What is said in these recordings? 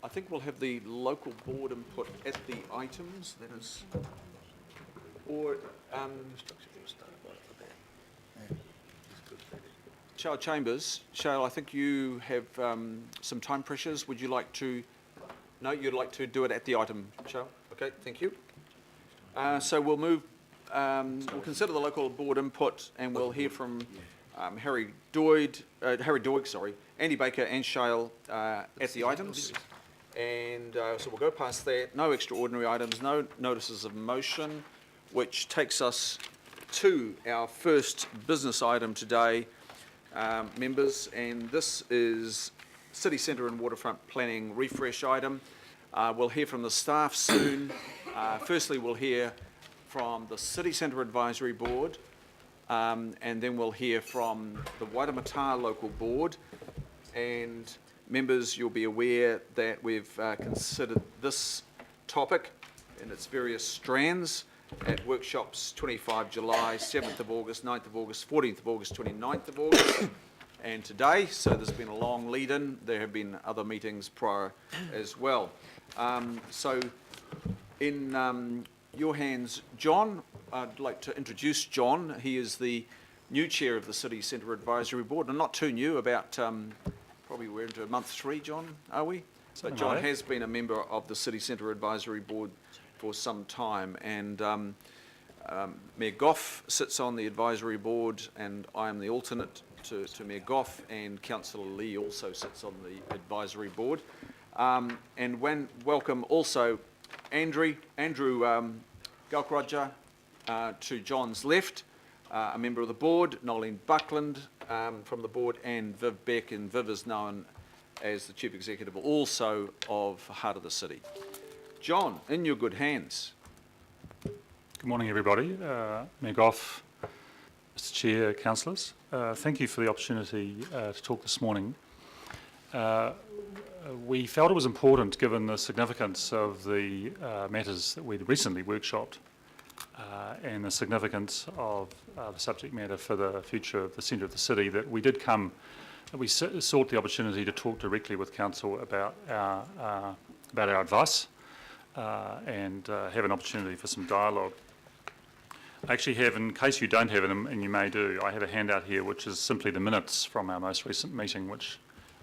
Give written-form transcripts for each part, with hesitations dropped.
I think we'll have the local board input at the items, that is, or Shale Chambers. Shale, I think you have some time pressures. Would you like to, no, you'd like to do it at the item, Shale? Okay, thank you. So we'll move, we'll consider the local board input and we'll hear from Harry Doig, Andy Baker and Shale at the items. And so we'll go past that. No extraordinary items, no notices of motion, which takes us to our first business item today, members, and this is City Centre and Waterfront Planning Refresh item. We'll hear from the staff soon. Firstly, we'll hear from the City Centre Advisory Board, and then we'll hear from the Waitemata Local Board. And members, you'll be aware that we've considered this topic in its various strands at workshops 25 July, 7th of August, 9th of August, 14th of August, 29th of August, and today. So there's been a long lead-in. There have been other meetings prior as well. So in your hands, John, I'd like to introduce John. He is the new chair of the City Centre Advisory Board, and not too new, about probably we're into month 3, John, are we? But John has been a member of the City Centre Advisory Board for some time, and Mayor Goff sits on the advisory board, and I am the alternate to Mayor Goff, and Councillor Lee also sits on the advisory board. And welcome also Andrew Galkraja to John's left, a member of the board, Nolene Buckland from the board, and Viv Beck, and Viv is known as the Chief Executive also of Heart of the City. John, in your good hands. Good morning, everybody. Mayor Goff, Mr Chair, councillors. Thank you for the opportunity to talk this morning. We felt it was important, given the significance of the matters that we'd recently workshopped and the significance of the subject matter for the future of the centre of the city, that we sought the opportunity to talk directly with council about our advice and have an opportunity for some dialogue. I actually have, in case you don't have it, and you may do, I have a handout here which is simply the minutes from our most recent meeting, which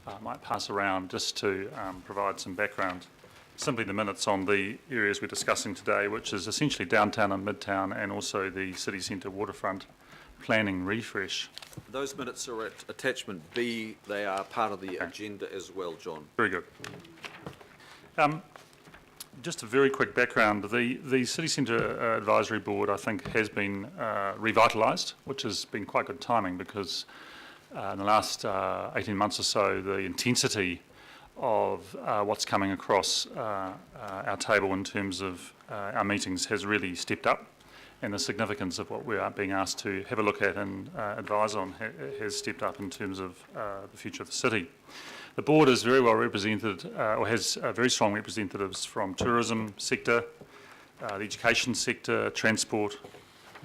I might pass around just to provide some background. Simply the minutes on the areas we're discussing today, which is essentially downtown and midtown, and also the city centre waterfront planning refresh. Those minutes are at attachment B. They are part of the agenda as well, John. Very good. Just a very quick background. The City Centre Advisory Board, I think, has been revitalised, which has been quite good timing, because in the last 18 months or so, the intensity of what's coming across our table in terms of our meetings has really stepped up, and the significance of what we are being asked to have a look at and advise on has stepped up in terms of the future of the city. The board is very well represented, or has very strong representatives from tourism sector, the education sector, transport,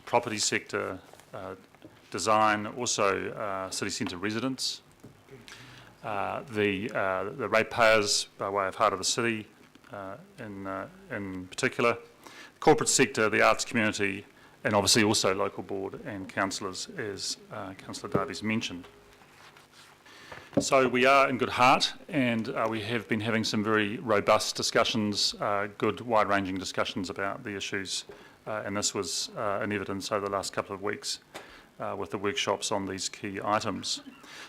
property sector, design, also city centre residents, the ratepayers by way of Heart of the City in particular, corporate sector, the arts community, and obviously also local board and councillors, as Councillor Darby's mentioned. So we are in good heart, and we have been having some very robust discussions, good wide-ranging discussions about the issues, and this was in evidence over the last couple of weeks with the workshops on these key items.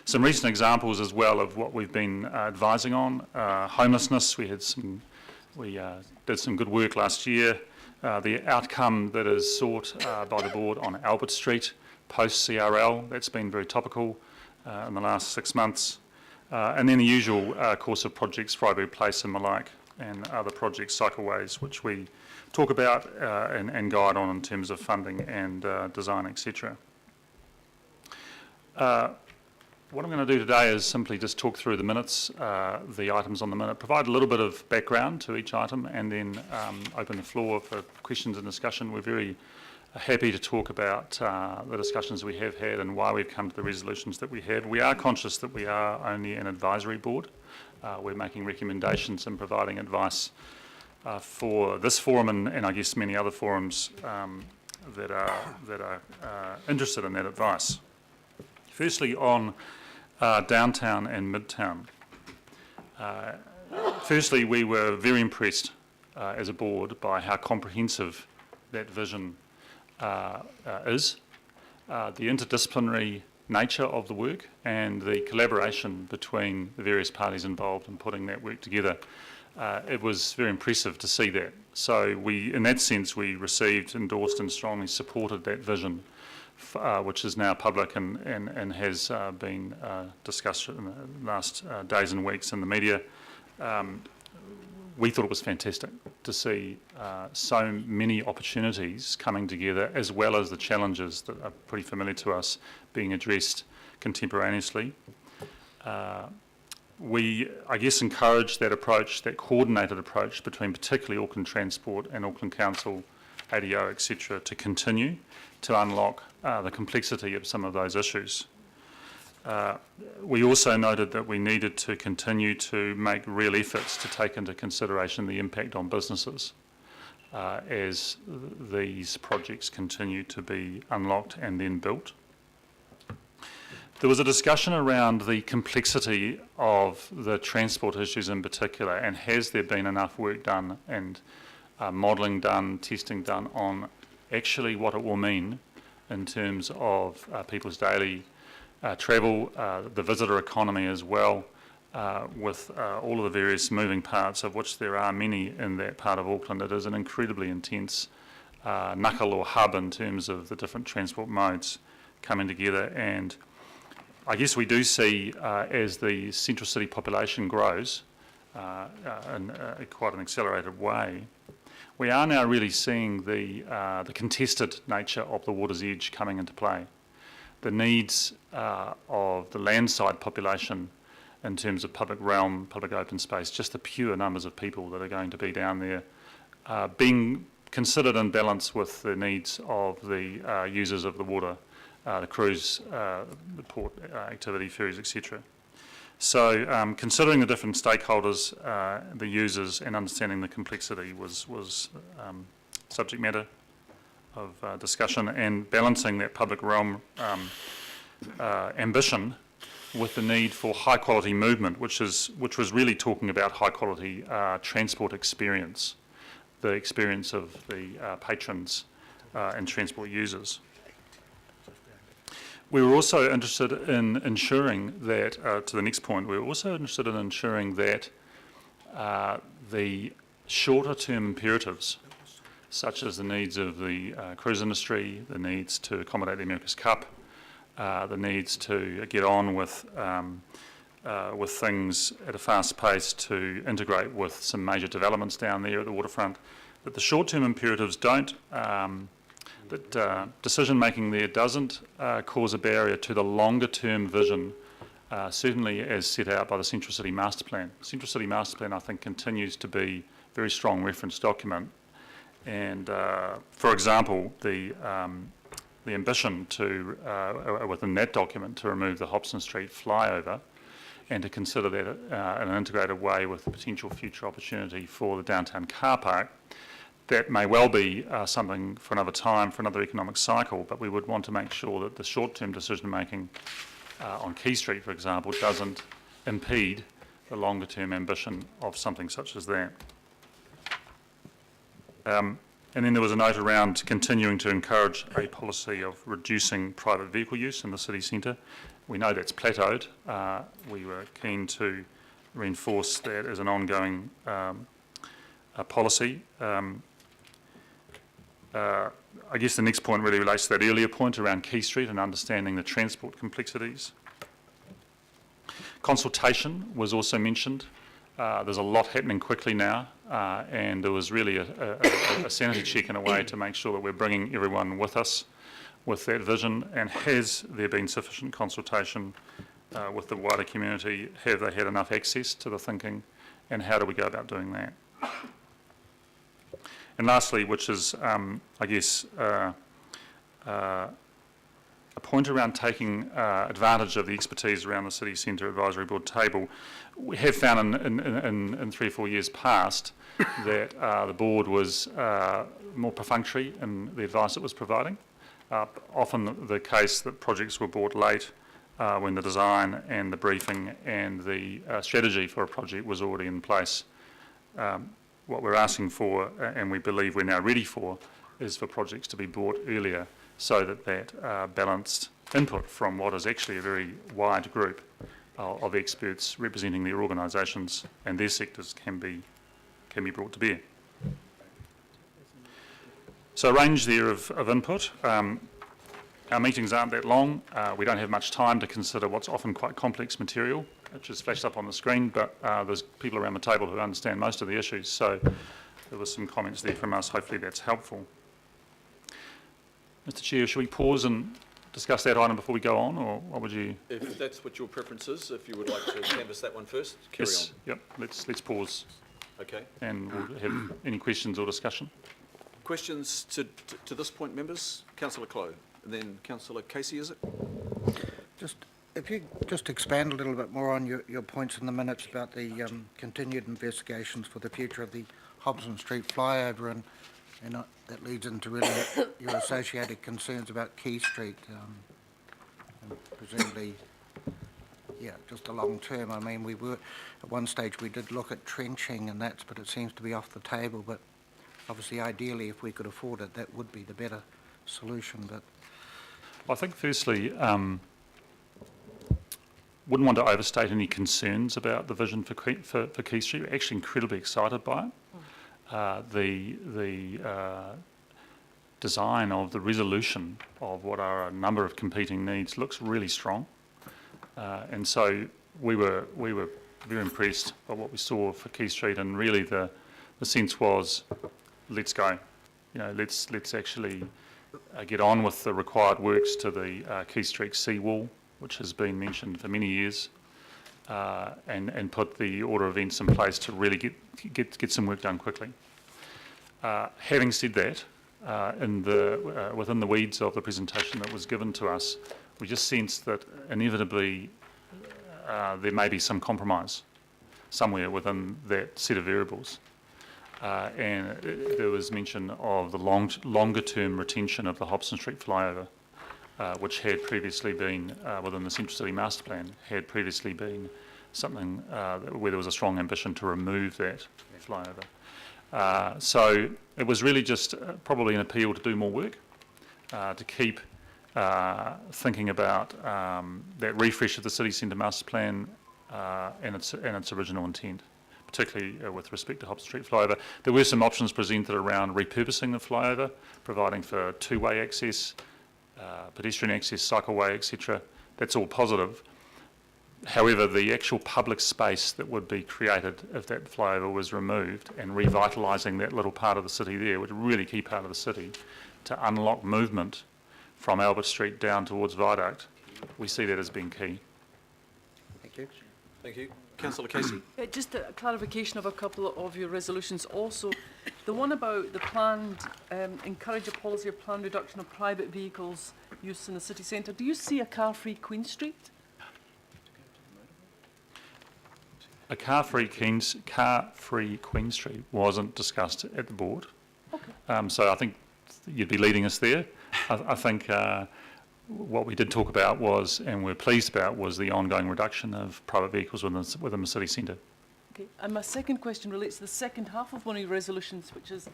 Some recent examples as well of what we've been advising on. Homelessness, we did some good work last year. The outcome that is sought by the board on Albert Street post-CRL, that's been very topical in the last 6 months. And then the usual course of projects, Freiburg Place and the like, and other projects, cycleways, which we talk about and guide on in terms of funding and design, etc. What I'm going to do today is simply just talk through the minutes, the items on the minute, provide a little bit of background to each item, and then open the floor for questions and discussion. We're very happy to talk about the discussions we have had and why we've come to the resolutions that we have. We are conscious that we are only an advisory board, we're making recommendations and providing advice for this forum and I guess many other forums that are interested in that advice. Firstly, on downtown and midtown. Firstly, we were very impressed as a board by how comprehensive that vision is, the interdisciplinary nature of the work and the collaboration between the various parties involved in putting that work together. It was very impressive to see that. So we, in that sense, we received, endorsed and strongly supported that vision, which is now public and has been discussed in the last days and weeks in the media. We thought it was fantastic to see so many opportunities coming together, as well as the challenges that are pretty familiar to us being addressed contemporaneously. We, I guess, encourage that approach, that coordinated approach between particularly Auckland Transport and Auckland Council, ADO, etc., to continue to unlock the complexity of some of those issues. We also noted that we needed to continue to make real efforts to take into consideration the impact on businesses as these projects continue to be unlocked and then built. There was a discussion around the complexity of the transport issues in particular, and has there been enough work done and modelling done, testing done on actually what it will mean in terms of people's daily travel, the visitor economy as well, with all of the various moving parts, of which there are many in that part of Auckland. It is an incredibly intense knuckle or hub in terms of the different transport modes coming together. And I guess we do see, as the central city population grows in quite an accelerated way, we are now really seeing the contested nature of the water's edge coming into play. The needs of the landside population in terms of public realm, public open space, just the pure numbers of people that are going to be down there, being considered in balance with the needs of the users of the water, the cruise, the port activity, ferries, etc. So considering the different stakeholders, the users, and understanding the complexity was subject matter of discussion, and balancing that public realm ambition with the need for high quality movement, which was really talking about high quality transport experience, the experience of the patrons and transport users. We were also interested in ensuring that, to the next point, we were also interested in ensuring that the shorter term imperatives, such as the needs of the cruise industry, the needs to accommodate the America's Cup, the needs to get on with things at a fast pace to integrate with some major developments down there at the waterfront, that the short-term imperatives don't, that decision-making there doesn't cause a barrier to the longer-term vision, certainly as set out by the Central City Master Plan. The Central City Master Plan, I think, continues to be a very strong reference document. And, for example, the ambition to, within that document, to remove the Hobson Street flyover and to consider that in an integrated way with the potential future opportunity for the downtown car park, that may well be something for another time, for another economic cycle, but we would want to make sure that the short-term decision-making on Quay Street, for example, doesn't impede the longer-term ambition of something such as that. And then there was a note around continuing to encourage a policy of reducing private vehicle use in the city centre. We know that's plateaued. We were keen to reinforce that as an ongoing policy. I guess the next point really relates to that earlier point around Quay Street and understanding the transport complexities. Consultation was also mentioned. There's a lot happening quickly now, and there was really a sanity check in a way to make sure that we're bringing everyone with us with that vision. And has there been sufficient consultation with the wider community? Have they had enough access to the thinking? And how do we go about doing that? And lastly, which is, I guess, a point around taking advantage of the expertise around the City Centre Advisory Board table. We have found in 3 or 4 years past that the board was more perfunctory in the advice it was providing. Often the case that projects were brought late when the design and the briefing and the strategy for a project was already in place. What we're asking for, and we believe we're now ready for, is for projects to be brought earlier so that balanced input from what is actually a very wide group of experts representing their organisations and their sectors can be brought to bear. So a range there of input. Our meetings aren't that long. We don't have much time to consider what's often quite complex material, which is flashed up on the screen, but there's people around the table who understand most of the issues, so there was some comments there from us. Hopefully that's helpful. Mr Chair, should we pause and discuss that item before we go on, or what would you... If that's what your preference is, if you would like to canvass that one first, carry on. Yep, let's pause. Okay. And we'll have any questions or discussion. Questions to this point, members? Councillor Clow, and then Councillor Casey, is it? If you just expand a little bit more on your points in the minutes about the continued investigations for the future of the Hobson Street flyover, and that leads into really your associated concerns about Quay Street, and presumably, yeah, just the long term. I mean, we were at one stage we did look at trenching and that, but it seems to be off the table. But obviously, ideally, if we could afford it, that would be the better solution. But I think, firstly, wouldn't want to overstate any concerns about the vision for Quay Street. We're actually incredibly excited by it. The design of the resolution of what are a number of competing needs looks really strong, and so we were very impressed by what we saw for Quay Street. And really, the sense was, let's go. You know, let's actually get on with the required works to the Quay Street seawall, which has been mentioned for many years, and put the order of events in place to really get some work done quickly. Having said that, within the weeds of the presentation that was given to us, we just sensed that inevitably there may be some compromise somewhere within that set of variables. And there was mention of the longer-term retention of the Hobson Street flyover, which had previously been, within the Central City Master Plan, had previously been something where there was a strong ambition to remove that flyover. So it was really just probably an appeal to do more work, to keep thinking about that refresh of the City Centre Master Plan and its original intent, particularly with respect to Hobson Street flyover. There were some options presented around repurposing the flyover, providing for two-way access, pedestrian access, cycleway, etc. That's all positive. However, the actual public space that would be created if that flyover was removed, and revitalising that little part of the city there, which is a really key part of the city, to unlock movement from Albert Street down towards Viaduct, we see that as being key. thank you. Thank you. Councillor Casey. Just a clarification of a couple of your resolutions. Also, the one about the planned, encourage a policy of planned reduction of private vehicles use in the city centre. Do you see a car-free Queen Street? A car-free Queen Street wasn't discussed at the board. Okay. So I think you'd be leading us there. I think what we did talk about was, and we're pleased about, was the ongoing reduction of private vehicles within the city centre. Okay. And my second question relates to the second half of one of your resolutions, which is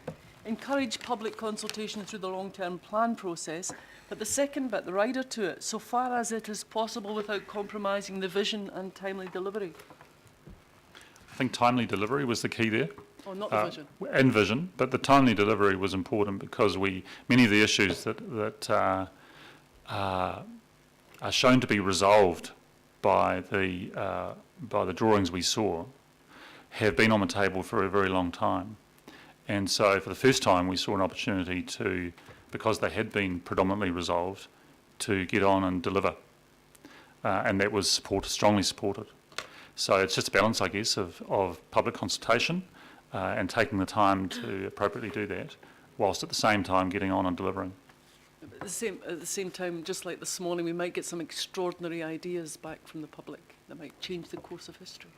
encourage public consultation through the long-term plan process. But the second bit, the rider to it, so far as it is possible without compromising the vision and timely delivery. I think timely delivery was the key there. Oh, not the vision. And vision, but the timely delivery was important because many of the issues that are shown to be resolved by the drawings we saw have been on the table for a very long time. And so for the first time we saw an opportunity to, because they had been predominantly resolved, to get on and deliver. And that was strongly supported. So it's just a balance, I guess, of public consultation and taking the time to appropriately do that, whilst at the same time getting on and delivering. At the same time, just like this morning, we might get some extraordinary ideas back from the public that might change the course of history.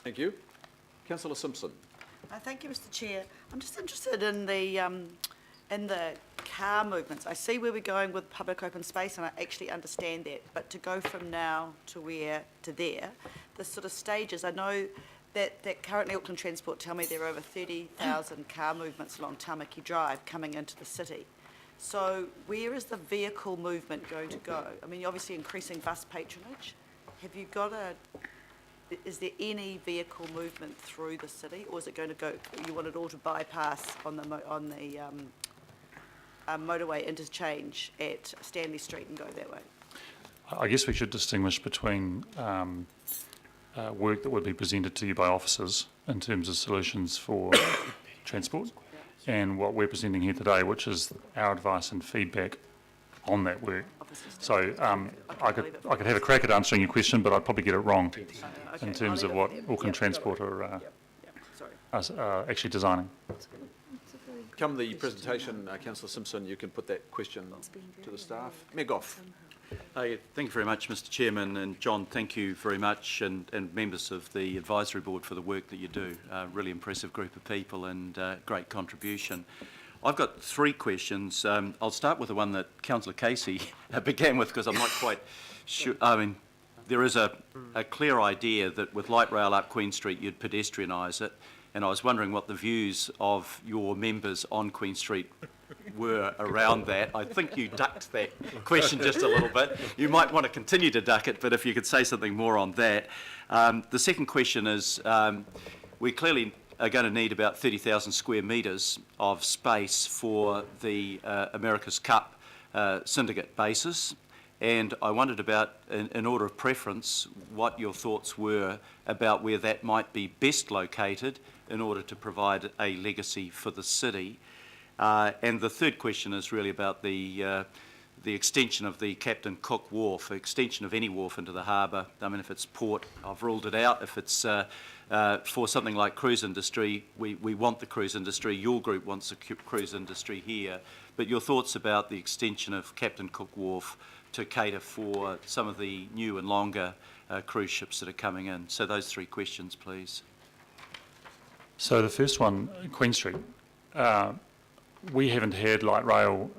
Thank you. Councillor Simpson. Thank you, Mr. Chair. I'm just interested in the car movements. I see where we're going with public open space, and I actually understand that. But to go from now to there, the sort of stages. I know that currently Auckland Transport tell me there are over 30,000 car movements along Tamaki Drive coming into the city. So where is the vehicle movement going to go? I mean, you're obviously increasing bus patronage. Have you got is there any vehicle movement through the city, or is it going to go, you want it all to bypass on the motorway interchange at Stanley Street and go that way? I guess we should distinguish between work that would be presented to you by officers in terms of solutions for transport and what we're presenting here today, which is our advice and feedback on that work. So I could have a crack at answering your question, but I'd probably get it wrong in terms of what Auckland Transport are actually designing. Come the presentation, Councillor Simpson, you can put that question to the staff. Mayor Goff. Thank you very much, Mr. Chairman, and John, thank you very much, and members of the advisory board for the work that you do. Really impressive group of people and great contribution. I've got three questions. I'll start with the one that Councillor Casey began with, because I'm not quite sure. I mean, there is a clear idea that with light rail up Queen Street you'd pedestrianise it, and I was wondering what the views of your members on Queen Street were around that. I think you ducked that question just a little bit. You might want to continue to duck it, but if you could say something more on that. The second question is, we clearly are going to need about 30,000 square metres of space for the America's Cup syndicate basis, and I wondered about, in order of preference, what your thoughts were about where that might be best located in order to provide a legacy for the city. And the third question is really about the extension of the Captain Cook Wharf, extension of any wharf into the harbour. I mean, if it's port, I've ruled it out. If it's for something like cruise industry, we want the cruise industry. Your group wants the cruise industry here. But your thoughts about the extension of Captain Cook Wharf to cater for some of the new and longer cruise ships that are coming in. So those three questions, please. So the first one, Queen Street. We haven't had light rail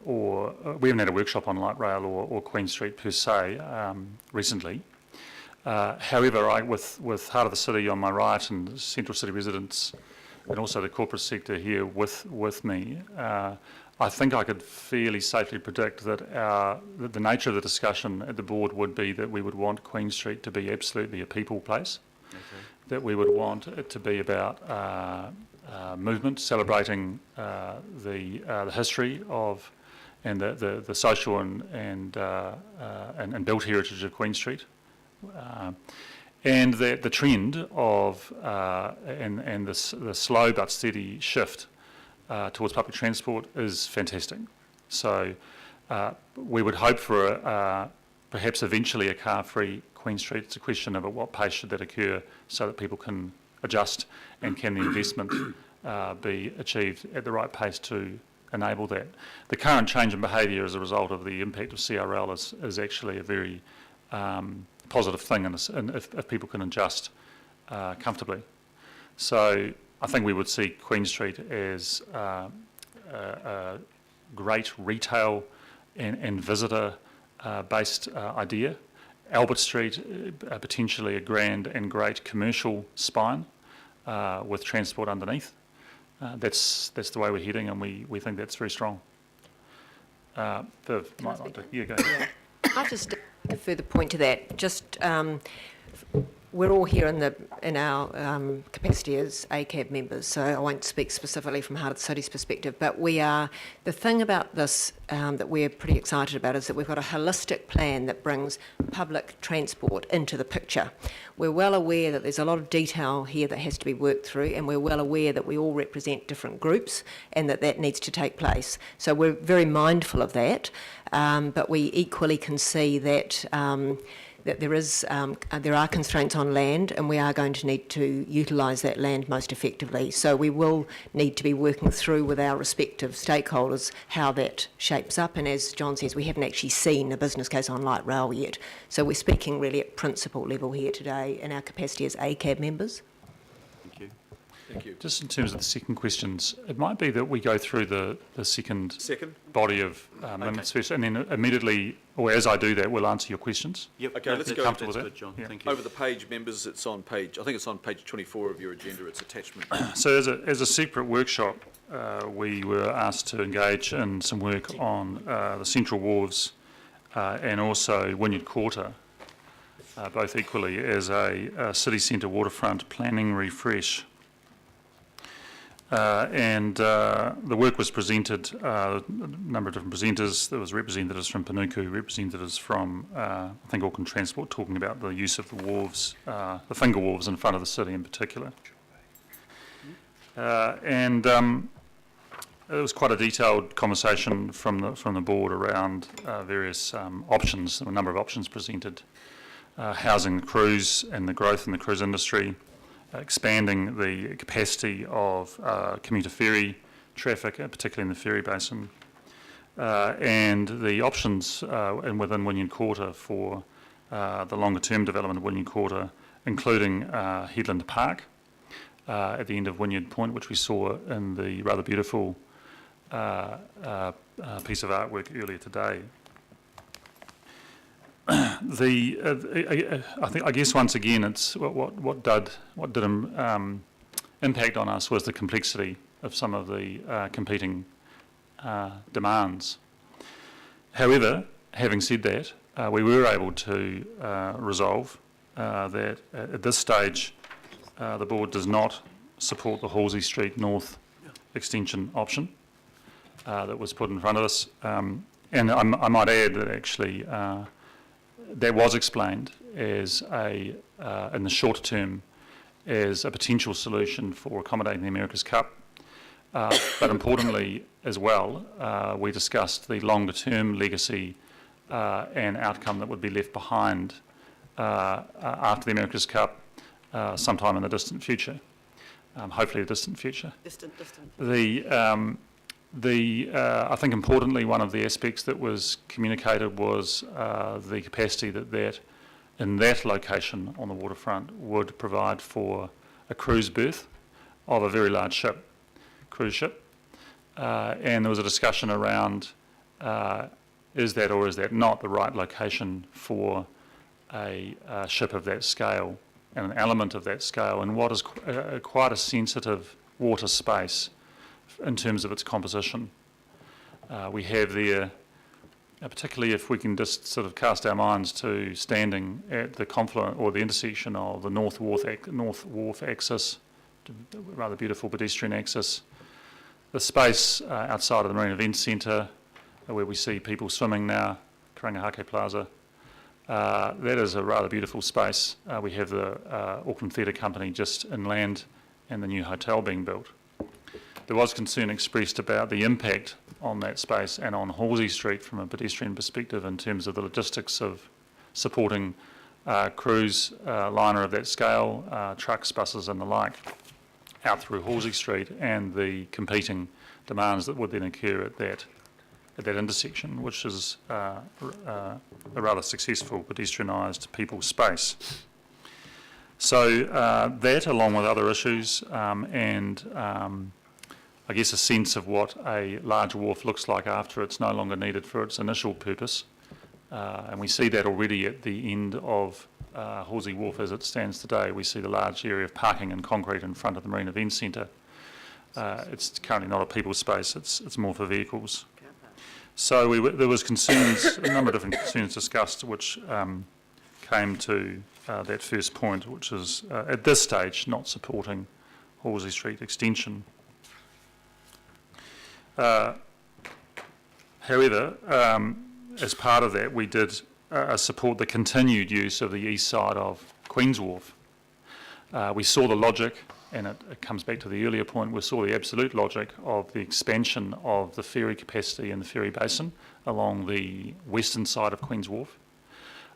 we haven't had a workshop on light rail or Queen Street per se recently. However, with Heart of the City on my right and Central City residents and also the corporate sector here with me, I think I could fairly safely predict that the nature of the discussion at the board would be that we would want Queen Street to be absolutely a people place, that we would want it to be about movement, celebrating the history of and the social and built heritage of Queen Street, and that the trend of and the slow but steady shift towards public transport is fantastic. So we would hope for perhaps eventually a car-free Queen Street. It's a question of at what pace should that occur so that people can adjust, and can the investment be achieved at the right pace to enable that. The current change in behaviour as a result of the impact of CRL is actually a very positive thing, and if people can adjust comfortably. So I think we would see Queen Street as a great retail and visitor based idea. Albert Street, potentially a grand and great commercial spine with transport underneath. That's the way we're heading, and we think that's very strong. Viv might like to... Yeah, go ahead. I'll just add a further point to that. Just we're all here in our capacity as ACAB members, so I won't speak specifically from Heart of the City's perspective, but the thing about this that we're pretty excited about is that we've got a holistic plan that brings public transport into the picture. We're well aware that there's a lot of detail here that has to be worked through, and we're well aware that we all represent different groups and that needs to take place. So we're very mindful of that, but we equally can see that that there are constraints on land, and we are going to need to utilise that land most effectively. So we will need to be working through with our respective stakeholders how that shapes up. And as John says, we haven't actually seen a business case on light rail yet. So we're speaking really at principle level here today in our capacity as ACAB members. Thank you. Thank you. Just in terms of the second questions, it might be that we go through the second body of minutes first, and then immediately, or as I do that, we'll answer your questions. Yep. Okay, no, let's that's go. That's Comfortable with good, that? John. Yeah. Thank you. Over the page, members, I think it's on page 24 of your agenda, it's attachment. So as a separate workshop, we were asked to engage in some work on the Central Wharves and also Wynyard Quarter, both equally as a city centre waterfront planning refresh. The work was presented, a number of different presenters. There was representatives from Panuku, representatives from, I think, Auckland Transport, talking about the use of the wharves, the finger wharves in front of the city in particular. It was quite a detailed conversation from the board around various options. There were a number of options presented: housing the cruise and the growth in the cruise industry, expanding the capacity of commuter ferry traffic, particularly in the ferry basin, and the options within Wynyard Quarter for the longer-term development of Wynyard Quarter, including Headland Park at the end of Wynyard Point, which we saw in the rather beautiful piece of artwork earlier today. I guess once again, it's what did impact on us was the complexity of some of the competing demands. However, having said that, we were able to resolve that at this stage the board does not support the Halsey Street North extension option that was put in front of us. And I might add that actually that was explained as in the short term, as a potential solution for accommodating the America's Cup. But importantly as well, we discussed the longer term legacy and outcome that would be left behind after the America's Cup sometime in the distant future, hopefully the distant future. Distant. I think importantly, one of the aspects that was communicated was the capacity that in that location on the waterfront would provide for a cruise berth of a very large ship, cruise ship. And there was a discussion around is that or is that not the right location for a ship of that scale and an element of that scale in what is quite a sensitive water space in terms of its composition. We have there, particularly if we can just sort of cast our minds to standing at the confluent or the intersection of the North Wharf axis, rather beautiful pedestrian axis, the space outside of the Marine Event Centre where we see people swimming now, Karangahake Plaza. That is a rather beautiful space. We have the Auckland Theatre Company just inland and the new hotel being built. There was concern expressed about the impact on that space and on Halsey Street from a pedestrian perspective in terms of the logistics of supporting cruise liner of that scale, trucks, buses and the like, out through Halsey Street, and the competing demands that would then occur at that intersection, which is a rather successful pedestrianised people space. So that, along with other issues, and I guess a sense of what a large wharf looks like after it's no longer needed for its initial purpose. And we see that already at the end of Halsey Wharf as it stands today. We see the large area of parking and concrete in front of the Marine Event Centre. It's currently not a people space, it's more for vehicles. So there was concerns, a number of different concerns discussed, which came to that first point, which is at this stage not supporting Halsey Street extension. However, as part of that, we did support the continued use of the east side of Queen's Wharf. We saw the logic, and it comes back to the earlier point, we saw the absolute logic of the expansion of the ferry capacity in the ferry basin along the western side of Queen's Wharf.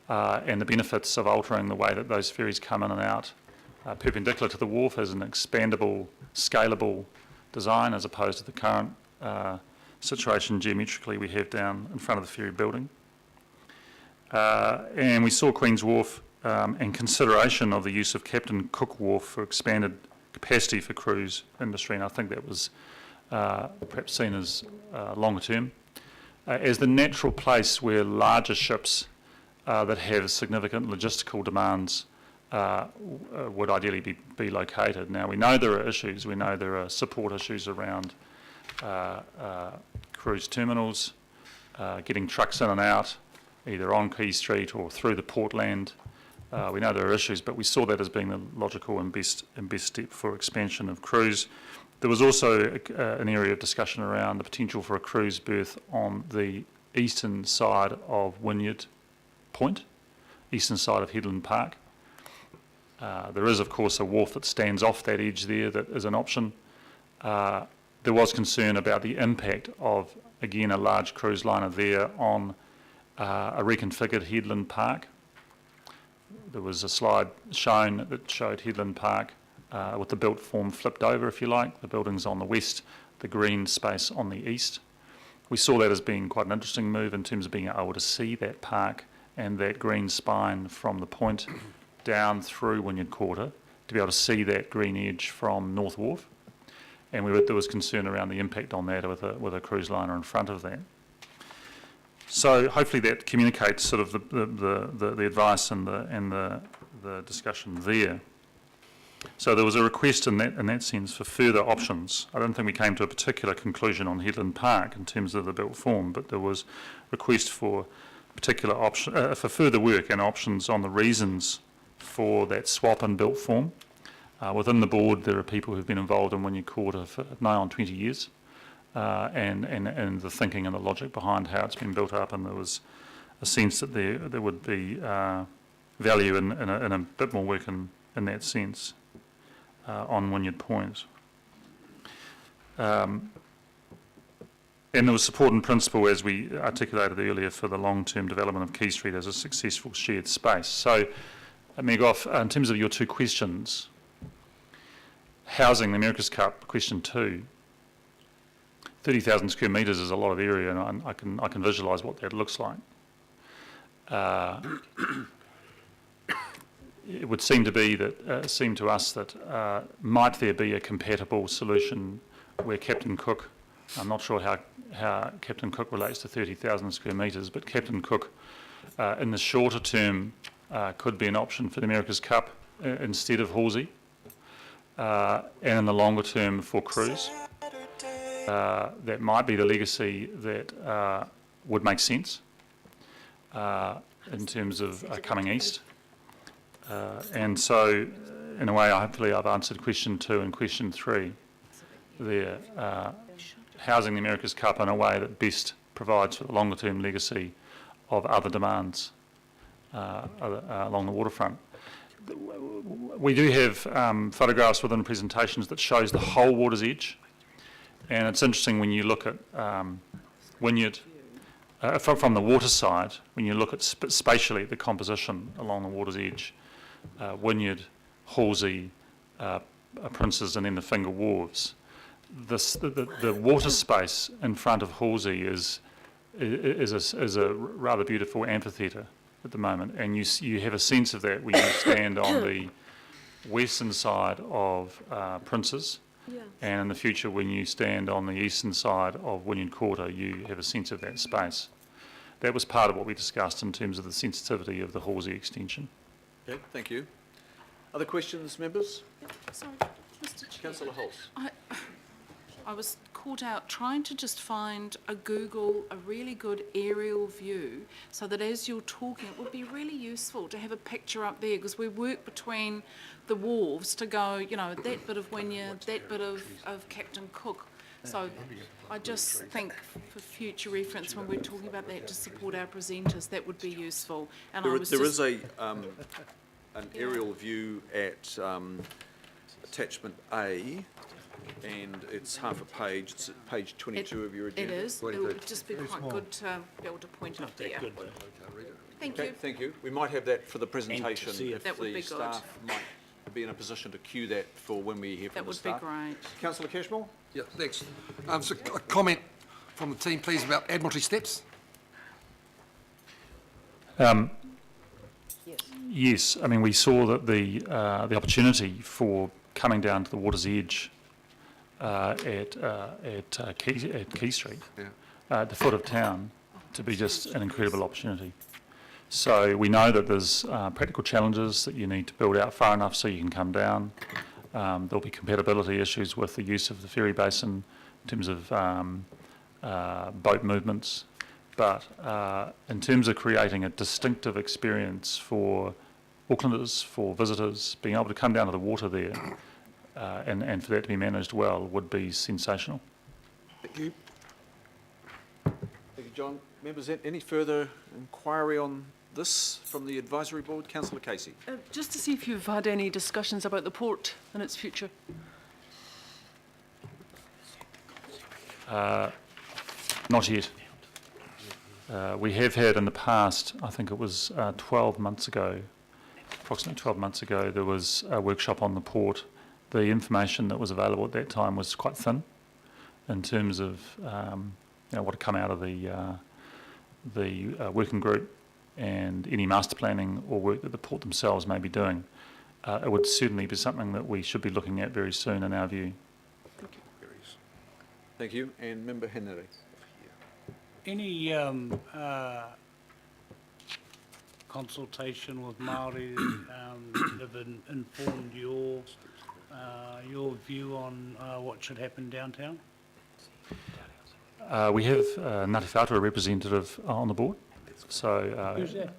and the benefits of altering the way that those ferries come in and out perpendicular to the wharf as an expandable, scalable design as opposed to the current situation geometrically we have down in front of the ferry building. And we saw Queen's Wharf and consideration of the use of Captain Cook Wharf for expanded capacity for cruise industry, and I think that was perhaps seen as longer term, as the natural place where larger ships that have significant logistical demands would ideally be located. Now, we know there are issues. We know there are support issues around cruise terminals, getting trucks in and out, either on Quay Street or through the Portland. We know there are issues, but we saw that as being the logical and best step for expansion of cruise. There was also an area of discussion around the potential for a cruise berth on the eastern side of Wynyard Point, eastern side of Headland Park. There is, of course, a wharf that stands off that edge there that is an option. There was concern about the impact of, again, a large cruise liner there on a reconfigured Headland Park. There was a slide shown that showed Headland Park with the built form flipped over, if you like. The building's on the west, the green space on the east. We saw that as being quite an interesting move in terms of being able to see that park and that green spine from the point down through Wynyard Quarter, to be able to see that green edge from North Wharf. And there was concern around the impact on that with a cruise liner in front of that. So hopefully that communicates sort of the advice and the discussion there. So there was a request in that sense for further options. I don't think we came to a particular conclusion on Headland Park in terms of the built form, but there was request for particular option for further work and options on the reasons for that swap and built form. Within the board, there are people who've been involved in Wynyard Quarter for nigh on 20 years. And the thinking and the logic behind how it's been built up, and there was a sense that there would be value in a bit more work in that sense on Wynyard Point. And there was support in principle, as we articulated earlier, for the long-term development of Quay Street as a successful shared space. So, Meg Off, in terms of your two questions, housing, the America's Cup, question 2, 30,000 square metres is a lot of area, and I can visualise what that looks like. It would seem to us that might there be a compatible solution where Captain Cook, I'm not sure how Captain Cook relates to 30,000 square metres, but Captain Cook in the shorter term could be an option for the America's Cup instead of Halsey, and in the longer term for cruise. That might be the legacy that would make sense in terms of coming east. And so, in a way, hopefully I've answered question 2 and question 3 there. Housing the America's Cup in a way that best provides for the longer term legacy of other demands along the waterfront. We do have photographs within the presentations that shows the whole water's edge. And it's interesting when you look at Wynyard, from the water side, when you look at spatially the composition along the water's edge, Wynyard, Halsey, Princes, and then the Finger Wharves. The water space in front of Halsey is a rather beautiful amphitheatre at the moment, and you have a sense of that when you stand on the western side of Princes. Yeah. And in the future, when you stand on the eastern side of Wynyard Quarter, you have a sense of that space. That was part of what we discussed in terms of the sensitivity of the Halsey extension. Okay, thank you. Other questions, members? Sorry, Mr. Chair. Councillor Holtz. I was caught out trying to just find a really good aerial view, so that as you're talking, it would be really useful to have a picture up there, because we work between the wharves to go, that bit of Wynyard, that bit of Captain Cook. So I just think for future reference, when we're talking about that to support our presenters, that would be useful. And there is an aerial view at attachment A, and it's half a page. It's at page 22 of your agenda. It is. It would just be quite good to be able to point up there. Thank Okay, you. thank you. We might have that for the presentation see it. if That would the be good. staff might be in a position to cue that for when we hear from That the would be staff. great. Councillor Cashmore? Yeah, thanks. So a comment from the team, please, about Admiralty Steps. Yes, I mean, we saw that the opportunity for coming down to the water's edge at Key Street, at the foot of town, to be just an incredible opportunity. So we know that there's practical challenges that you need to build out far enough so you can come down. There'll be compatibility issues with the use of the ferry basin in terms of boat movements. But in terms of creating a distinctive experience for Aucklanders, for visitors, being able to come down to the water there and for that to be managed well would be sensational. Thank you. Thank you, John. Members, any further inquiry on this from the advisory board? Councillor Casey. Just to see if you've had any discussions about the port and its future. Not yet. We have had in the past, I think it was 12 months ago, approximately 12 months ago, there was a workshop on the port. The information that was available at that time was quite thin in terms of what had come out of the working group and any master planning or work that the port themselves may be doing. It would certainly be something that we should be looking at very soon in our view. Thank you. And Member Henry. Any consultation with Māori that have informed your view on what should happen downtown? We have Ngāti Whātua representative on the board. So Who's that?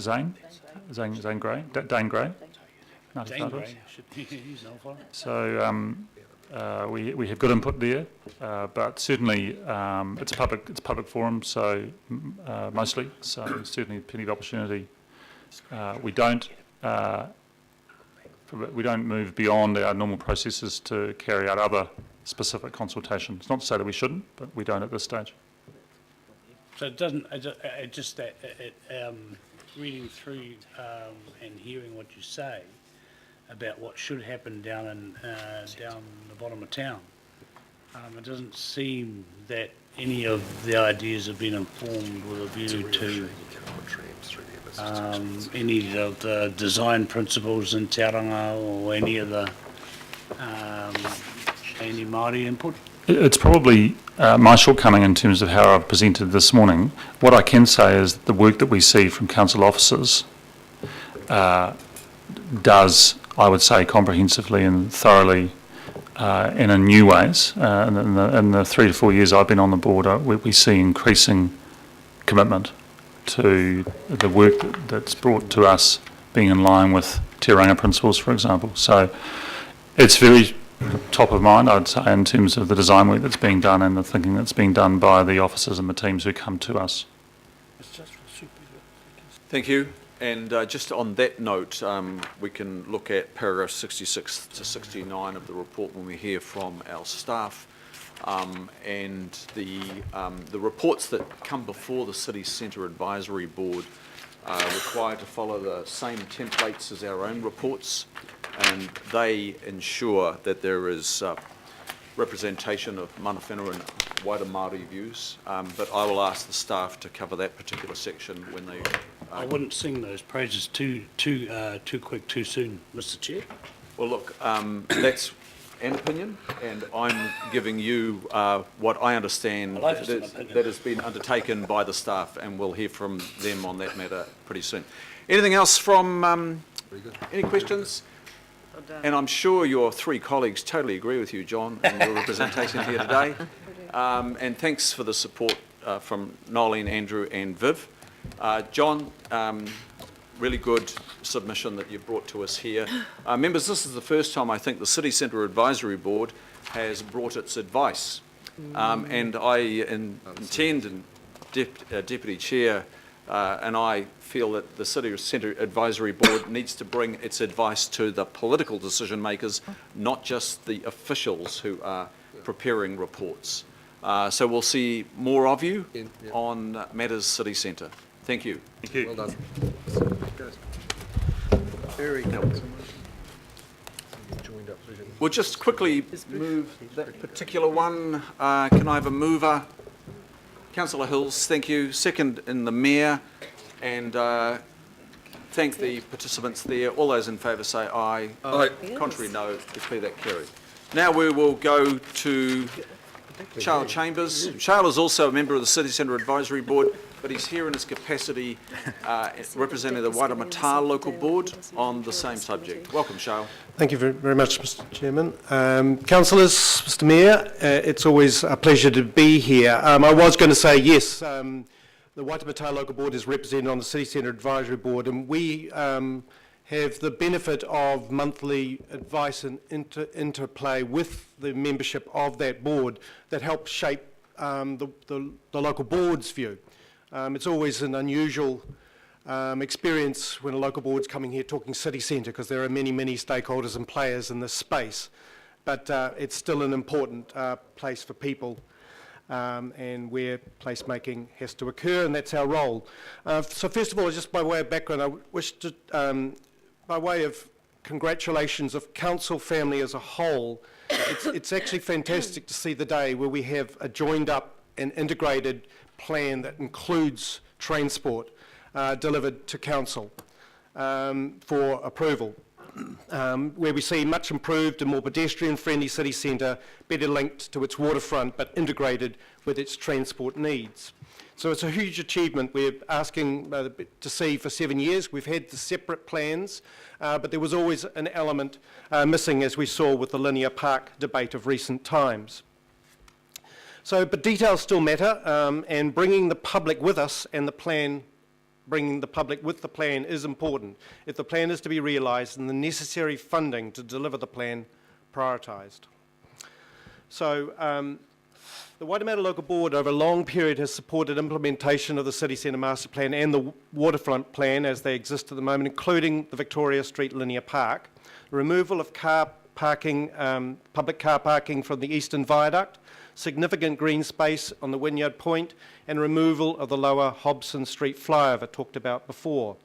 Zane Gray, Dane Gray. Ngāti Dane Whātua. Gray. He's no far. So we have good input there, but certainly it's a public forum, so mostly, so certainly plenty of opportunity. We don't move beyond our normal processes to carry out other specific consultation. It's not to say that we shouldn't, but we don't at this stage. So it doesn't, just that, reading through and hearing what you say about what should happen down the bottom of town, it doesn't seem that any of the ideas have been informed with a view to any of the design principles in Tauranga or any of the any Māori input. It's probably my shortcoming in terms of how I've presented this morning. What I can say is that the work that we see from council officers does, I would say, comprehensively and thoroughly and in new ways. In the 3 to 4 years I've been on the board, we see increasing commitment to the work that's brought to us being in line with Te Ranga principles, for example. So it's very top of mind, I'd say, in terms of the design work that's being done and the thinking that's being done by the officers and the teams who come to us. Thank you. And just on that note, we can look at paragraph 66 to 69 of the report when we hear from our staff. And the reports that come before the City Centre Advisory Board are required to follow the same templates as our own reports, and they ensure that there is representation of mana whenua and wider Māori views. But I will ask the staff to cover that particular section when they... I wouldn't sing those praises too quick, too soon, Mr. Chair. Well, look, that's an opinion, and I'm giving you what I understand that has been undertaken by the staff, and we'll hear from them on that matter pretty soon. Anything else from, any questions? And I'm sure your three colleagues totally agree with you, John, and your representation here today. And thanks for the support from Nolene, Andrew and Viv. John, really good submission that you brought to us here. Members, this is the first time I think the City Centre Advisory Board has brought its advice. And I intend, and Deputy Chair and I feel that the City Centre Advisory Board needs to bring its advice to the political decision makers, not just the officials who are preparing reports. So we'll see more of you Yeah. on Matters City Centre. Thank you. Thank you. Well done. Very good. We'll just quickly move that particular one. Can I have a mover? Councillor Hills, thank you. Second in the Mayor. And thank the participants there. All those in favour say aye. Aye. Contrary, no. Declare that carried. Now we will go to Charles Chambers. Charles is also a member of the City Centre Advisory Board, but he's here in his capacity representing the Waitemata Local Board on the same subject. Welcome, Charles. Thank you very much, Mr Chairman. Councillors, Mr Mayor, it's always a pleasure to be here. I was going to say yes, the Waitemata Local Board is represented on the City Centre Advisory Board, and we have the benefit of monthly advice and interplay with the membership of that board that helps shape the local board's view. It's always an unusual experience when a local board's coming here talking city centre, because there are many, many stakeholders and players in this space, but it's still an important place for people and where placemaking has to occur, and that's our role. So first of all, just by way of background, I wish to, by way of congratulations of council family as a whole, it's actually fantastic to see the day where we have a joined up and integrated plan that includes transport delivered to council for approval, where we see much improved and more pedestrian-friendly city centre, better linked to its waterfront but integrated with its transport needs. So it's a huge achievement we're asking to see for 7 years. We've had the separate plans, but there was always an element missing, as we saw with the linear park debate of recent times. So, but details still matter, and bringing the public with us and the plan, bringing the public with the plan is important if the plan is to be realised and the necessary funding to deliver the plan prioritised. So, the Waitemata Local Board over a long period has supported implementation of the City Centre Master Plan and the Waterfront Plan as they exist at the moment, including the Victoria Street Linear Park, the removal of car parking, public car parking from the Eastern Viaduct, significant green space on the Wynyard Point, and removal of the lower Hobson Street flyover talked about before.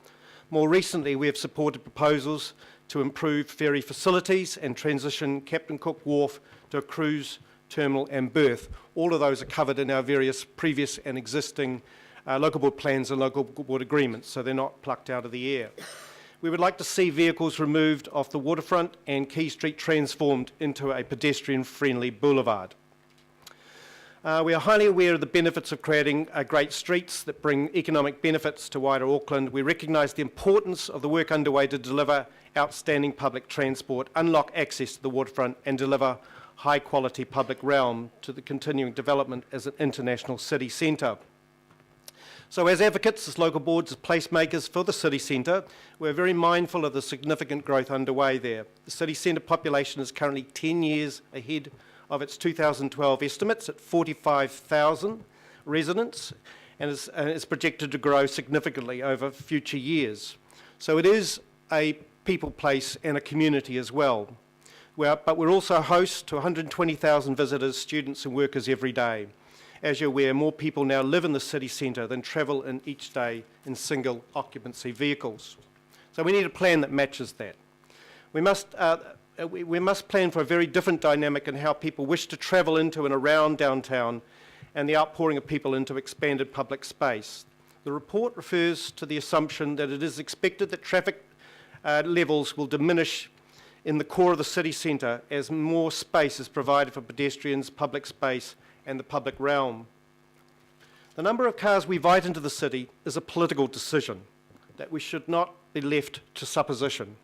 More recently, we have supported proposals to improve ferry facilities and transition Captain Cook Wharf to a cruise terminal and berth. All of those are covered in our various previous and existing local board plans and local board agreements, so they're not plucked out of the air. We would like to see vehicles removed off the waterfront and Quay Street transformed into a pedestrian-friendly boulevard. We are highly aware of the benefits of creating great streets that bring economic benefits to wider Auckland. We recognise the importance of the work underway to deliver outstanding public transport, unlock access to the waterfront and deliver high-quality public realm to the continuing development as an international city centre. So as advocates, as local boards, as placemakers for the city centre, we're very mindful of the significant growth underway there. The city centre population is currently 10 years ahead of its 2012 estimates at 45,000 residents, and is projected to grow significantly over future years. So it is a people, place and a community as well. But we're also a host to 120,000 visitors, students and workers every day. As you're aware, more people now live in the city centre than travel in each day in single occupancy vehicles. So we need a plan that matches that. We must plan for a very different dynamic in how people wish to travel into and around downtown and the outpouring of people into expanded public space. The report refers to the assumption that it is expected that traffic levels will diminish in the core of the city centre as more space is provided for pedestrians, public space and the public realm. The number of cars we invite into the city is a political decision that we should not be left to supposition.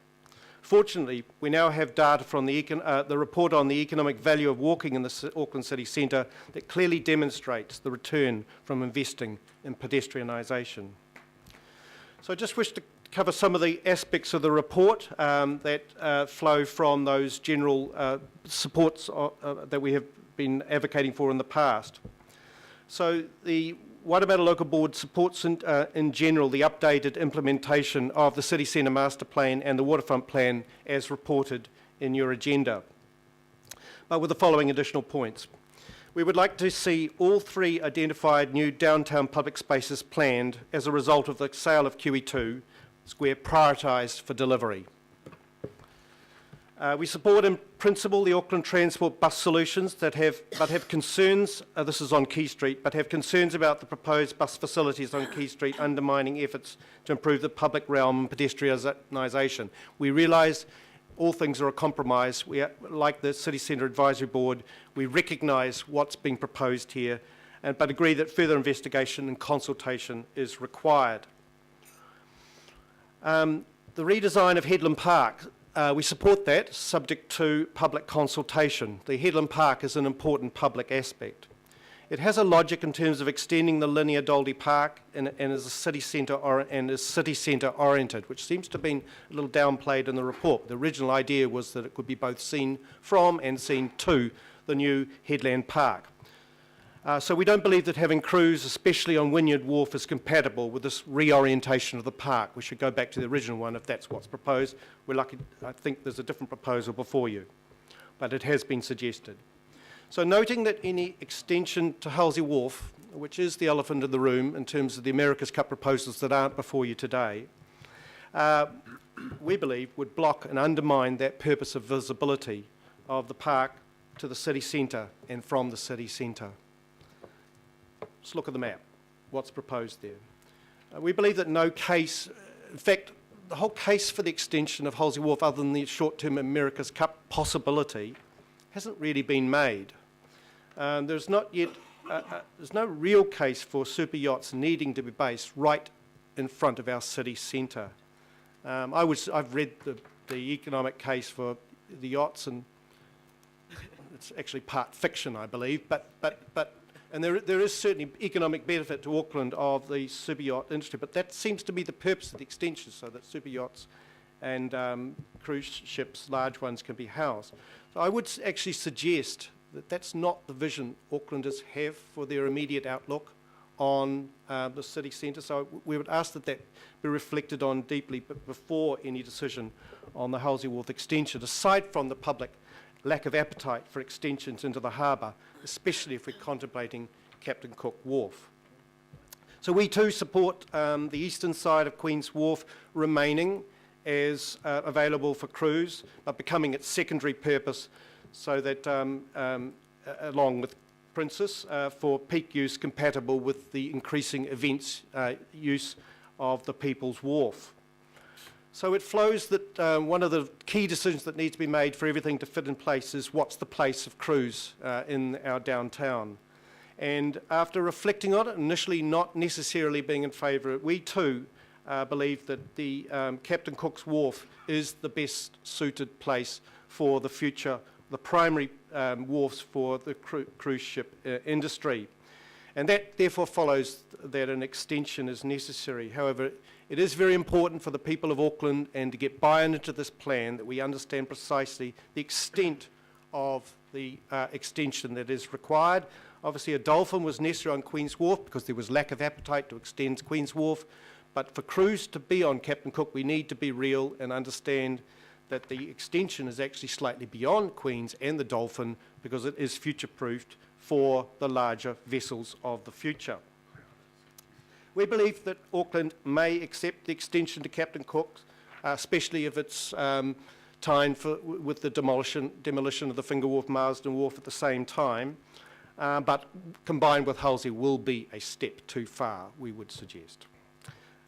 Fortunately, we now have data from the report on the economic value of walking in the Auckland city centre that clearly demonstrates the return from investing in pedestrianisation. So I just wish to cover some of the aspects of the report that flow from those general supports that we have been advocating for in the past. So the Waitemata Local Board supports in general the updated implementation of the City Centre Master Plan and the Waterfront Plan as reported in your agenda, but with the following additional points. We would like to see all 3 identified new downtown public spaces planned as a result of the sale of QE2 Square prioritised for delivery. We support in principle the Auckland Transport bus solutions that have concerns, this is on Quay Street, but have concerns about the proposed bus facilities on Quay Street undermining efforts to improve the public realm and pedestrianisation. We realise all things are a compromise. We are, like the City Centre Advisory Board, we recognise what's being proposed here, but agree that further investigation and consultation is required. The redesign of Headland Park, we support that, subject to public consultation. The Headland Park is an important public aspect. It has a logic in terms of extending the linear Doldy Park and is a city centre oriented, which seems to have been a little downplayed in the report. The original idea was that it could be both seen from and seen to the new Headland Park. So we don't believe that having crews, especially on Wynyard Wharf, is compatible with this reorientation of the park. We should go back to the original one if that's what's proposed. We're lucky, I think there's a different proposal before you, but it has been suggested. So noting that any extension to Halsey Wharf, which is the elephant in the room in terms of the America's Cup proposals that aren't before you today, we believe would block and undermine that purpose of visibility of the park to the city centre and from the city centre. Let's look at the map, what's proposed there. We believe that no case, in fact, the whole case for the extension of Halsey Wharf, other than the short-term America's Cup possibility, hasn't really been made. There's not yet, there's no real case for super yachts needing to be based right in front of our city centre. I've read the economic case for the yachts, and it's actually part fiction, I believe, and there is certainly economic benefit to Auckland of the super yacht industry, but that seems to be the purpose of the extension, so that super yachts and cruise ships, large ones, can be housed. So I would actually suggest that that's not the vision Aucklanders have for their immediate outlook on the city centre. So we would ask that that be reflected on deeply before any decision on the Halsey Wharf extension, aside from the public lack of appetite for extensions into the harbour, especially if we're contemplating Captain Cook Wharf. So we too support the eastern side of Queen's Wharf remaining as available for cruise, but becoming its secondary purpose, so that along with Princess, for peak use compatible with the increasing events use of the People's Wharf. So it flows that one of the key decisions that needs to be made for everything to fit in place is what's the place of cruise in our downtown. And after reflecting on it, initially not necessarily being in favour, we too believe that the Captain Cook's Wharf is the best suited place for the future, the primary wharfs for the cruise ship industry. And that therefore follows that an extension is necessary. However, it is very important for the people of Auckland and to get buy-in into this plan that we understand precisely the extent of the extension that is required. Obviously, a dolphin was necessary on Queen's Wharf because there was lack of appetite to extend Queen's Wharf. But for cruise to be on Captain Cook, we need to be real and understand that the extension is actually slightly beyond Queen's and the Dolphin because it is future-proofed for the larger vessels of the future. We believe that Auckland may accept the extension to Captain Cook, especially if it's timed with the demolition of the Finger Wharf, Marsden Wharf at the same time, but combined with Halsey will be a step too far, we would suggest.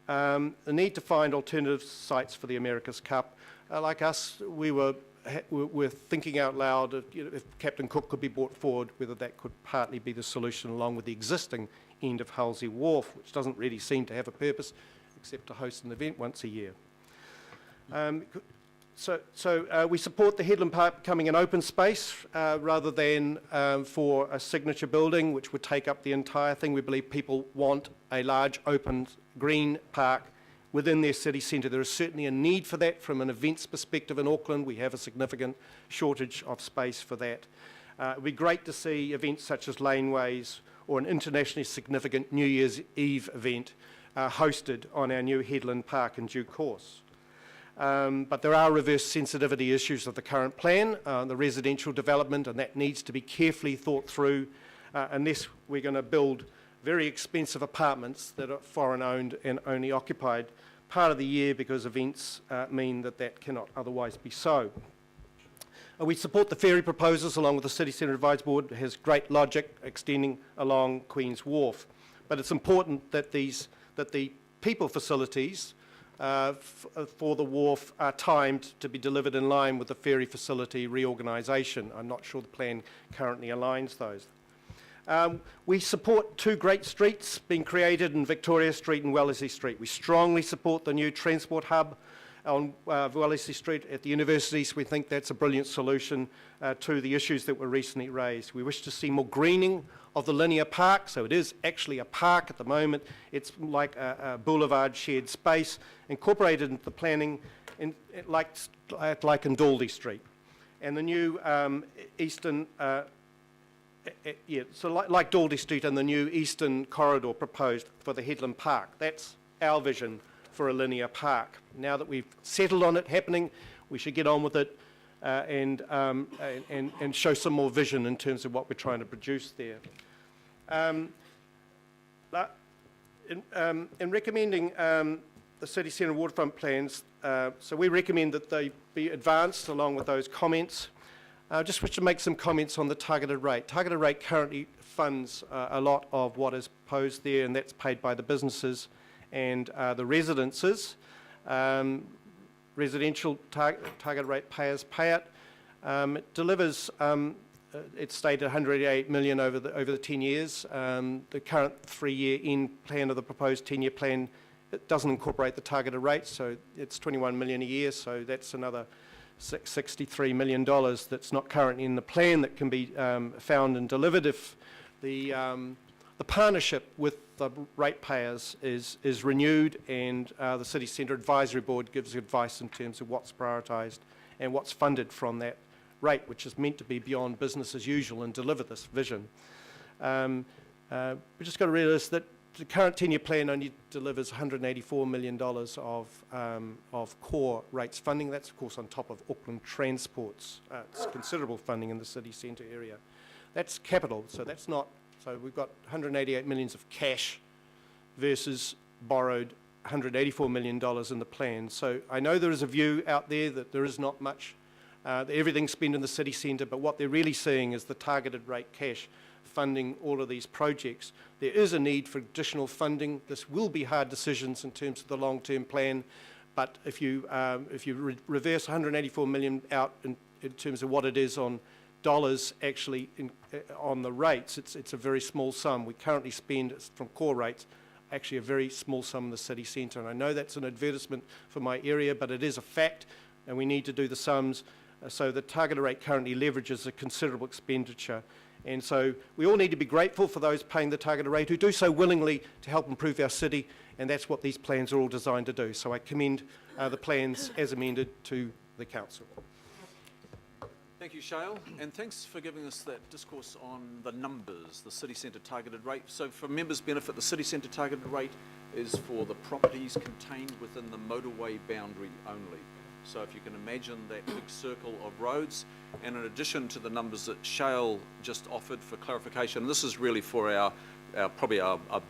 The need to find alternative sites for the America's Cup. Like us, we're thinking out loud if Captain Cook could be brought forward, whether that could partly be the solution along with the existing end of Halsey Wharf, which doesn't really seem to have a purpose except to host an event once a year. So we support the Headland Park becoming an open space rather than for a signature building which would take up the entire thing. We believe people want a large open green park within their city centre. There is certainly a need for that from an events perspective in Auckland. We have a significant shortage of space for that. It would be great to see events such as laneways or an internationally significant New Year's Eve event hosted on our new Headland Park in due course. But there are reverse sensitivity issues of the current plan, the residential development, and that needs to be carefully thought through unless we're going to build very expensive apartments that are foreign-owned and only occupied part of the year because events mean that that cannot otherwise be so. We support the ferry proposals along with the City Centre Advisory Board. It has great logic extending along Queen's Wharf. But it's important that the people facilities for the wharf are timed to be delivered in line with the ferry facility reorganisation. I'm not sure the plan currently aligns those. We support two great streets being created in Victoria Street and Wellesley Street. We strongly support the new transport hub on Wellesley Street at the universities. We think that's a brilliant solution to the issues that were recently raised. We wish to see more greening of the linear park, so it is actually a park at the moment. It's like a boulevard shared space incorporated into the planning like in Daldy Street. And the new eastern, like Daldy Street and the new eastern corridor proposed for the Headland Park. That's our vision for a linear park. Now that we've settled on it happening, we should get on with it and show some more vision in terms of what we're trying to produce there. In recommending the City Centre waterfront plans, so we recommend that they be advanced along with those comments. I just wish to make some comments on the targeted rate. Targeted rate currently funds a lot of what is posed there, and that's paid by the businesses and the residences. Residential target rate payers pay it. It delivers, it's stated 188 million over the 10 years. The current 3-year end plan of the proposed 10-year plan, it doesn't incorporate the targeted rate, so it's 21 million a year, so that's another $63 million that's not currently in the plan that can be found and delivered if the partnership with the ratepayers is renewed and the City Centre Advisory Board gives advice in terms of what's prioritised and what's funded from that rate, which is meant to be beyond business as usual and deliver this vision. We just got to realise that the current 10-year plan only delivers $184 million of core rates funding. That's, of course, on top of Auckland Transport's. It's considerable funding in the city centre area. That's capital, so that's not. So we've got 188 million of cash versus borrowed $184 million in the plan. So I know there is a view out there that there is not much, that everything's spent in the city centre, but what they're really seeing is the targeted rate cash funding all of these projects. There is a need for additional funding. This will be hard decisions in terms of the long-term plan, but if you reverse 184 million out in terms of what it is on dollars actually on the rates, it's a very small sum. We currently spend from core rates actually a very small sum in the city centre, and I know that's an advertisement for my area, but it is a fact, and we need to do the sums. So the targeted rate currently leverages a considerable expenditure, and so we all need to be grateful for those paying the targeted rate who do so willingly to help improve our city, and that's what these plans are all designed to do. So I commend the plans as amended to the council. Thank you, Shale, and thanks for giving us that discourse on the numbers, the city centre targeted rate. So for members' benefit, the city centre targeted rate is for the properties contained within the motorway boundary only. So if you can imagine that big circle of roads, and in addition to the numbers that Shale just offered for clarification, this is really for our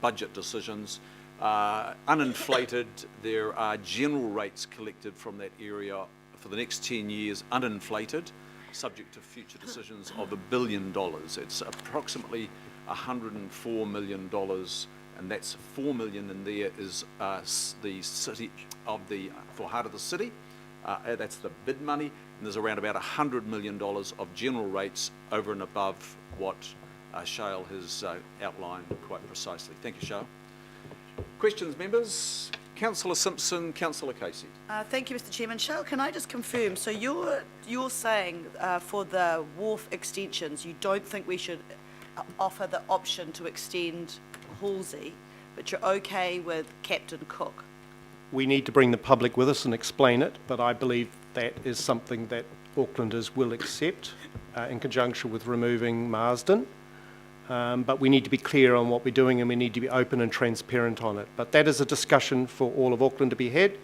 budget decisions. Uninflated, there are general rates collected from that area for the next 10 years, uninflated, subject to future decisions of $1 billion. It's approximately $104 million, and that's $4 million in there is the city of for Heart of the City. That's the bid money, and there's around about $100 million of general rates over and above what Shale has outlined quite precisely. Thank you, Shale. Questions, members? Councillor Simpson, Councillor Casey. Thank you, Mr. Chairman. Shale, can I just confirm, so you're saying for the wharf extensions, you don't think we should offer the option to extend Halsey, but you're okay with Captain Cook? We need to bring the public with us and explain it, but I believe that is something that Aucklanders will accept in conjunction with removing Marsden. But we need to be clear on what we're doing, and we need to be open and transparent on it. But that is a discussion for all of Auckland to be had.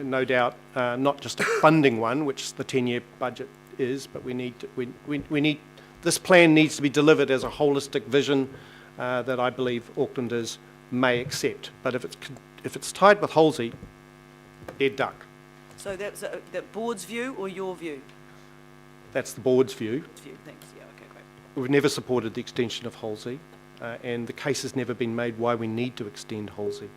No doubt, not just a funding one, which the 10-year budget is, but we need this plan needs to be delivered as a holistic vision that I believe Aucklanders may accept. But if it's tied with Halsey, dead duck. So that's the board's view or your view? That's the board's view. View, thanks, yeah, okay, great. We've never supported the extension of Halsey, and the case has never been made why we need to extend Halsey.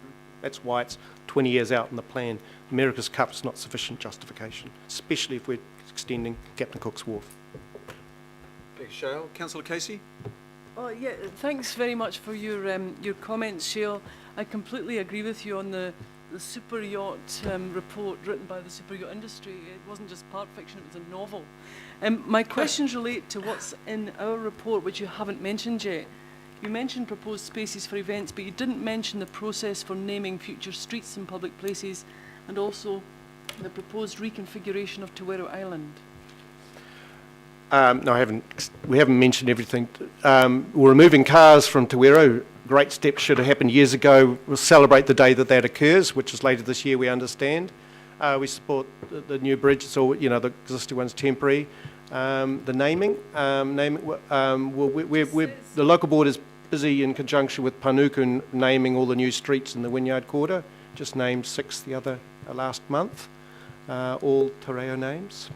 That's why it's 20 years out in the plan. America's Cup's not sufficient justification, especially if we're extending Captain Cook's Wharf. Thank you, Shale. Councillor Casey? Oh, yeah, thanks very much for your comments, Shale. I completely agree with you on the super yacht report written by the super yacht industry. It wasn't just part fiction, it was a novel. My questions relate to what's in our report, which you haven't mentioned yet. You mentioned proposed spaces for events, but you didn't mention the process for naming future streets and public places, and also the proposed reconfiguration of Tawero Island. No, we haven't mentioned everything. We're removing cars from Tawero. Great step should have happened years ago. We'll celebrate the day that occurs, which is later this year, we understand. We support the new bridge, so the existing one's temporary. The naming, the local board is busy in conjunction with Panuku naming all the new streets in the Wynyard Quarter. Just named 6 last month, all te reo names.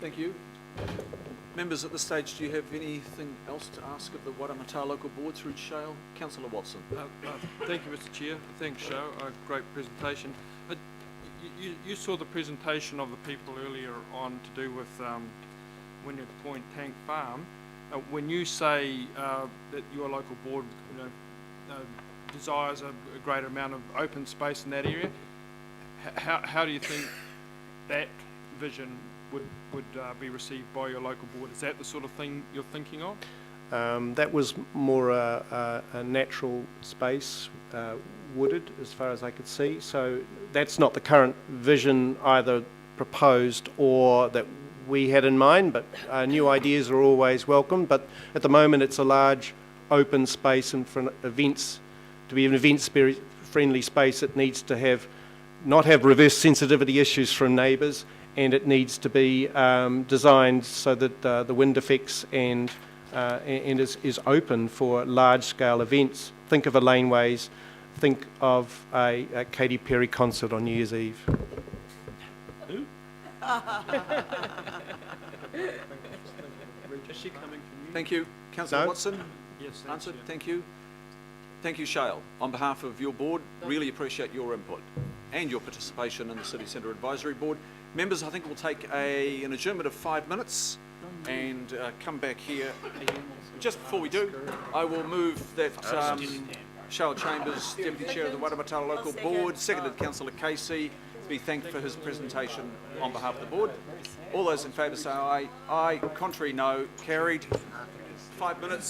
Thank you. Members at this stage, do you have anything else to ask of the Waitemata Local Board through Shale? Councillor Watson. Thank you, Mr. Chair. Thanks, Shale. Great presentation. You saw the presentation of the people earlier on to do with Wynyard Point Tank Farm. When you say that your local board, desires a greater amount of open space in that area, how do you think that vision would be received by your local board? Is that the sort of thing you're thinking of? That was more a natural space, wooded as far as I could see. So that's not the current vision either proposed or that we had in mind, but new ideas are always welcome. But at the moment it's a large open space, and for events, to be an events-friendly space, it needs to not have reverse sensitivity issues from neighbours, and it needs to be designed so that the wind effects and is open for large-scale events. Think of a laneways, think of a Katy Perry concert on New Year's Eve. Who? Is she coming from you? Thank you. Councillor Watson? Yes, answered. Thank you. Thank you, Shale. On behalf of your board, really appreciate your input and your participation in the City Centre Advisory Board. Members, I think we'll take an adjournment of 5 minutes and come back here. Just before we do, I will move that Shale Chambers, Deputy Chair of the Waitemata Local Board, seconded Councillor Casey, be thanked for his presentation on behalf of the board. All those in favour say aye. Aye. Contrary, no. Carried. 5 minutes.